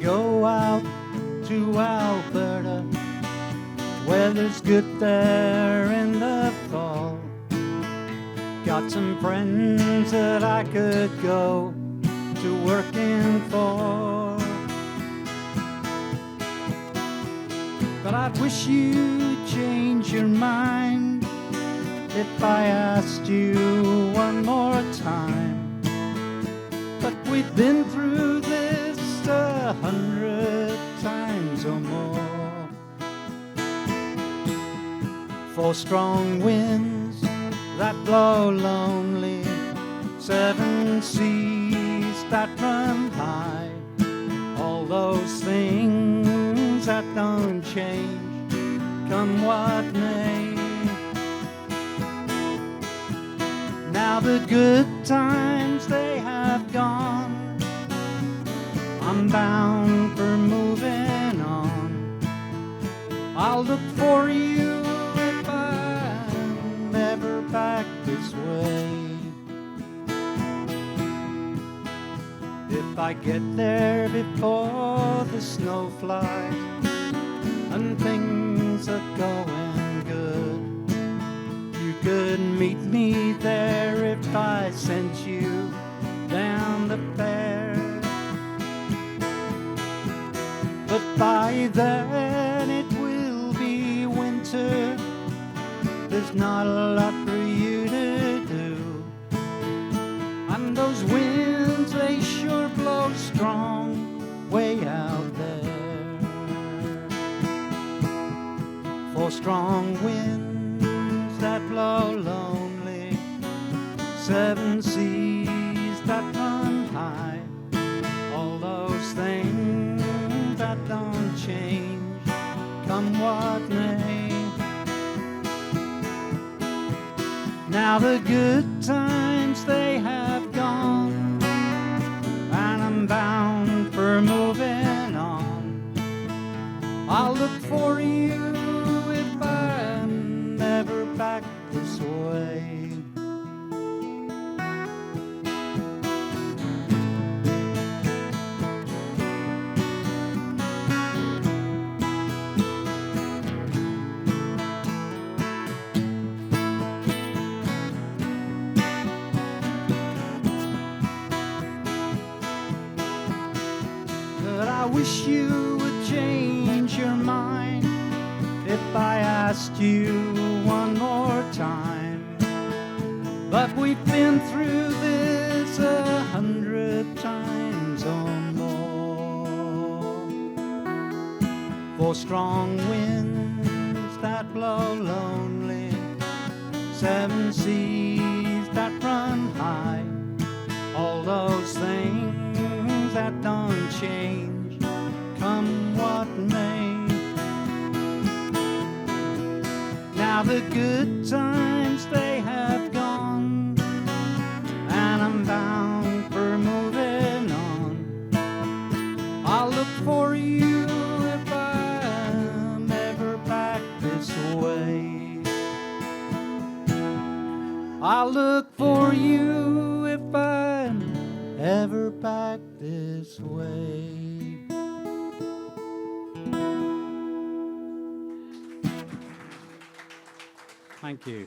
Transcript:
go out to Alberta. Weather's good there in the fall. Got some friends that I could go to working for. But I'd wish you'd change your mind if I asked you one more time. But we've been through this 100 times or more. 4 strong winds that blow lonely, 7 seas that run high, all those things that don't change, come what may. Now the good times they have gone, I'm bound for moving on. I'll look for you if I'm ever back this way. If I get there before the snow flies and things are going good, you could meet me there if I sent you down the fair. But by then it will be winter, there's not a lot for you to do. And those winds, they sure blow strong way out there. 4 strong winds that blow lonely, 7 seas that run high, all those things that don't change, come what may. Now the good times they have gone, and I'm bound for moving on. I'll look for you if I'm ever back this way. I wish you would change your mind if I asked you one more time. But we've been through this 100 times or more. 4 strong winds that blow lonely, 7 seas that run high, all those things that don't change, come what may. Now the good times they have gone, and I'm bound for moving on. I'll look for you if I'm ever back this way. I'll look for you if I'm ever back this way. Thank you.